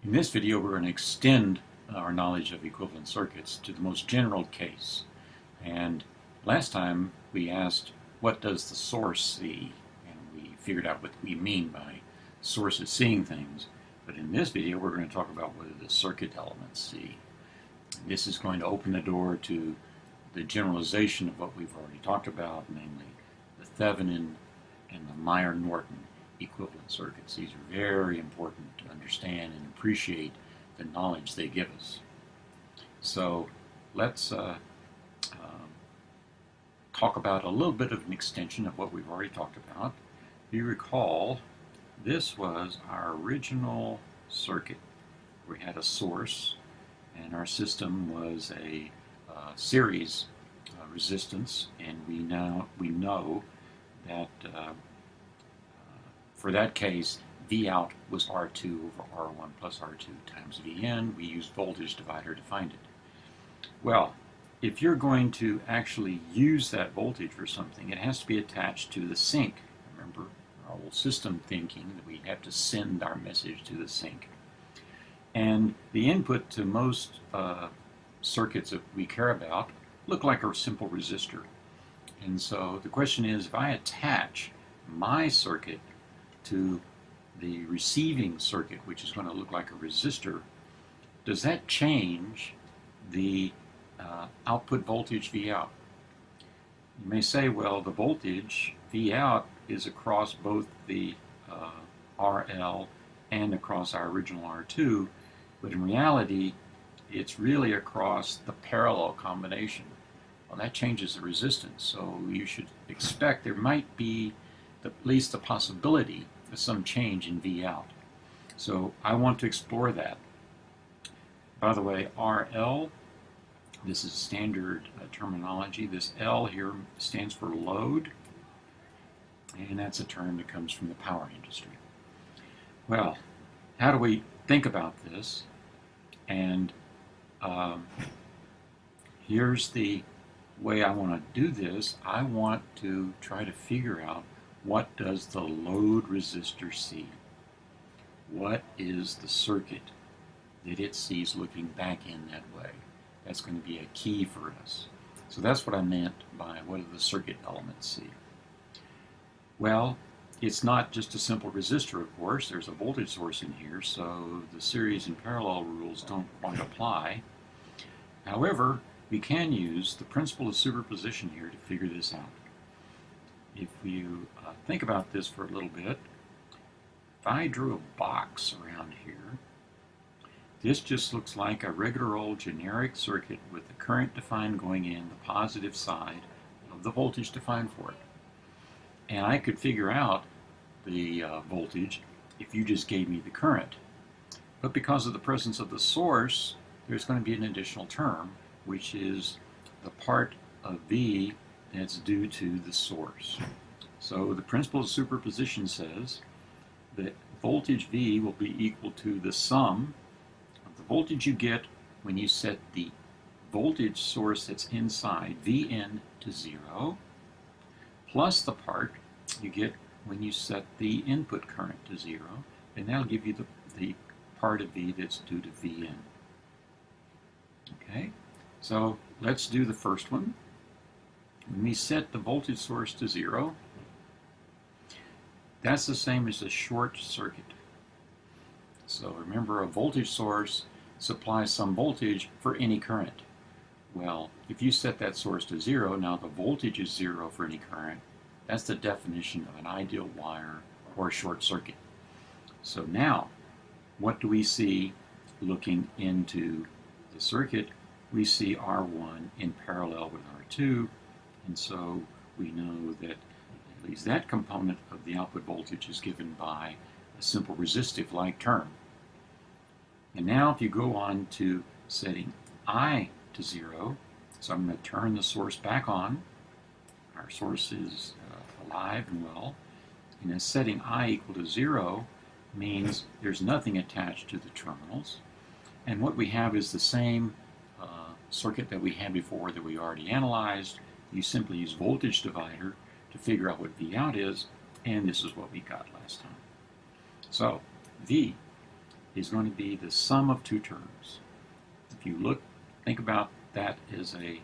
In this video, we're going to extend our knowledge of equivalent circuits to the most general case. And last time we asked, what does the source see? And we figured out what we mean by sources seeing things. But in this video, we're going to talk about what the circuit elements see. This is going to open the door to the generalization of what we've already talked about, namely the Thevenin and the Meyer-Norton equivalent circuits. These are very important to understand and appreciate the knowledge they give us. So let's talk about a little bit of an extension of what we've already talked about. If you recall, this was our original circuit. We had a source, and our system was a series resistance, and we know that for that case, V out was R2 over R1 plus R2 times Vn. We used voltage divider to find it. Well, if you're going to actually use that voltage for something, it has to be attached to the sink. Remember our old system thinking that we have to send our message to the sink. And the input to most circuits that we care about look like a simple resistor. And so the question is, if I attach my circuit to the receiving circuit, which is going to look like a resistor, does that change the output voltage V out? You may say, well, the voltage V out is across both the RL and across our original R2, but in reality, it's really across the parallel combination. Well, that changes the resistance, so you should expect there might be at least the possibility of some change in V out. So I want to explore that. By the way, RL, this is standard terminology. This L here stands for load, and that's a term that comes from the power industry. Well, how do we think about this? And here's the way I want to do this. I want to try to figure out, what does the load resistor see? What is the circuit that it sees looking back in that way? That's going to be a key for us. So that's what I meant by, what do the circuit elements see? Well, it's not just a simple resistor, of course. There's a voltage source in here, so the series and parallel rules don't quite apply. However, we can use the principle of superposition here to figure this out. If you think about this for a little bit, if I drew a box around here, this just looks like a regular old generic circuit with the current defined going in the positive side of the voltage defined for it. And I could figure out the voltage if you just gave me the current. But because of the presence of the source, there's going to be an additional term, which is the part of V that's due to the source. So the principle of superposition says that voltage V will be equal to the sum of the voltage you get when you set the voltage source that's inside Vn to 0, plus the part you get when you set the input current to 0, and that'll give you the part of V that's due to Vn. Okay, so let's do the first one. When we set the voltage source to 0, that's the same as a short circuit. So remember, a voltage source supplies some voltage for any current. Well, if you set that source to 0, now the voltage is 0 for any current. That's the definition of an ideal wire or a short circuit. So now, what do we see looking into the circuit? We see R1 in parallel with R2, and so we know that at least that component of the output voltage is given by a simple resistive-like term. And now if you go on to setting I to 0, so I'm going to turn the source back on. Our source is alive and well. And then setting I equal to 0 means there's nothing attached to the terminals. And what we have is the same circuit that we had before that we already analyzed. You simply use voltage divider to figure out what V out is, and this is what we got last time. So V is going to be the sum of two terms. If you think about that as a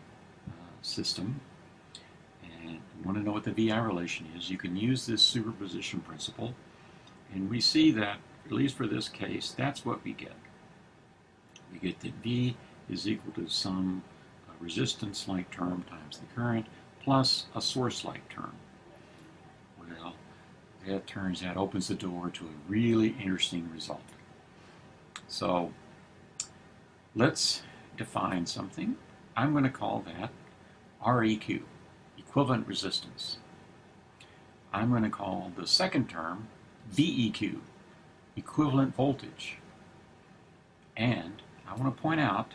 system, and you want to know what the VI relation is, you can use this superposition principle, and we see that, at least for this case, that's what we get. We get that V is equal to some resistance-like term times the current plus a source-like term. Well, that opens the door to a really interesting result. So let's define something. I'm going to call that REQ, equivalent resistance. I'm going to call the second term VEQ, equivalent voltage. And I want to point out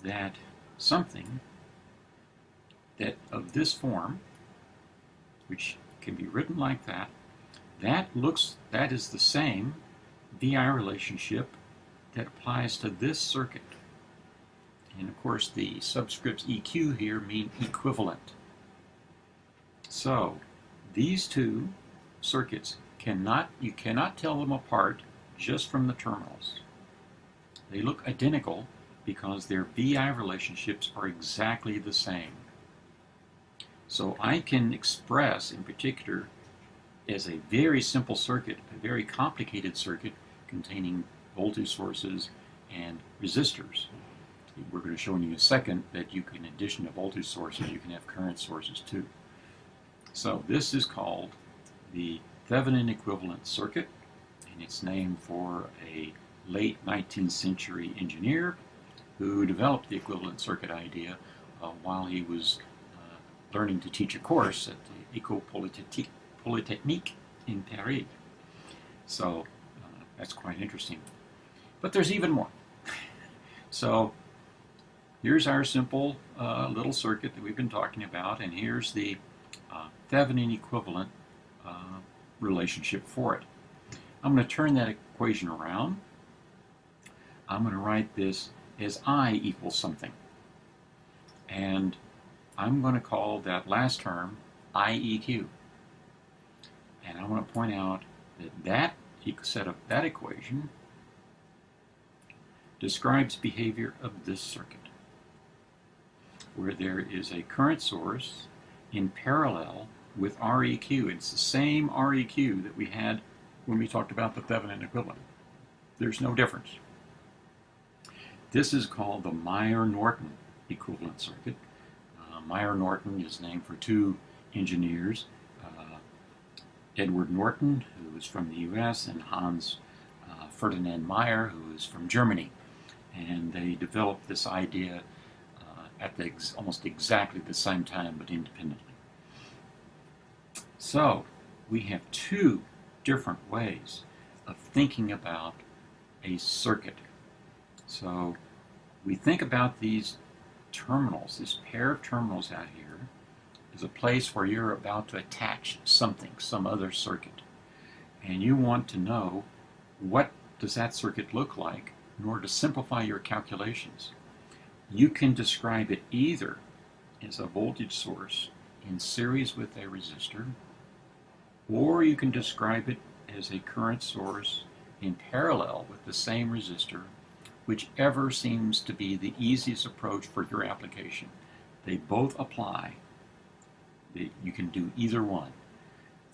that something that of this form, which can be written like that, that is the same VI relationship that applies to this circuit. And of course the subscripts EQ here mean equivalent. So these two circuits you cannot tell them apart just from the terminals. They look identical because their VI relationships are exactly the same. So I can express, in particular, as a very simple circuit, a very complicated circuit containing voltage sources and resistors. We're going to show in a second that you can, in addition to voltage sources, you can have current sources too. So this is called the Thevenin equivalent circuit, and it's named for a late 19th century engineer who developed the equivalent circuit idea while he was learning to teach a course at the École Polytechnique in Paris. So that's quite interesting. But there's even more. So here's our simple little circuit that we've been talking about, and here's the Thevenin equivalent relationship for it. I'm going to turn that equation around. I'm going to write this as I equals something. And I'm going to call that last term IEQ. And I want to point out that that equation describes behavior of this circuit, where there is a current source in parallel with REQ. It's the same REQ that we had when we talked about the Thevenin equivalent. There's no difference. This is called the Meyer-Norton equivalent circuit. Meyer-Norton is named for two engineers, Edward Norton, who is from the US, and Hans Ferdinand Meyer, who is from Germany. And they developed this idea at almost exactly the same time, but independently. So we have two different ways of thinking about a circuit. So we think about these terminals, this pair of terminals out here, is a place where you're about to attach something, some other circuit. And you want to know what does that circuit look like in order to simplify your calculations. You can describe it either as a voltage source in series with a resistor, or you can describe it as a current source in parallel with the same resistor, whichever seems to be the easiest approach for your application. They both apply. You can do either one.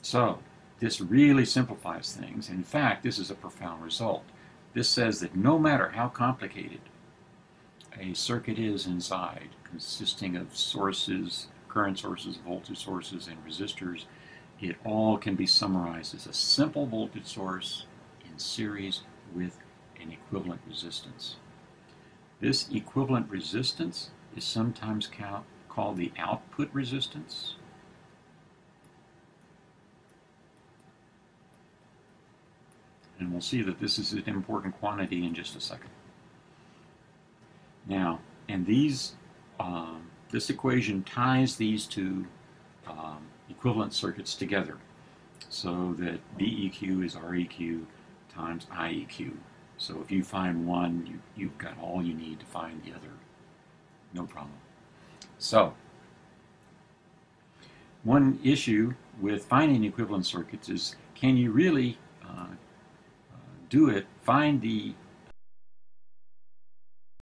So this really simplifies things. In fact, this is a profound result. This says that no matter how complicated a circuit is inside, consisting of sources, current sources, voltage sources, and resistors, it all can be summarized as a simple voltage source in series with an equivalent resistance. This equivalent resistance is sometimes called the output resistance. And we'll see that this is an important quantity in just a second. Now, and this equation ties these two equivalent circuits together so that VEQ is REQ times IEQ. So if you find one, you've got all you need to find the other. No problem. So, one issue with finding equivalent circuits is, can you really find the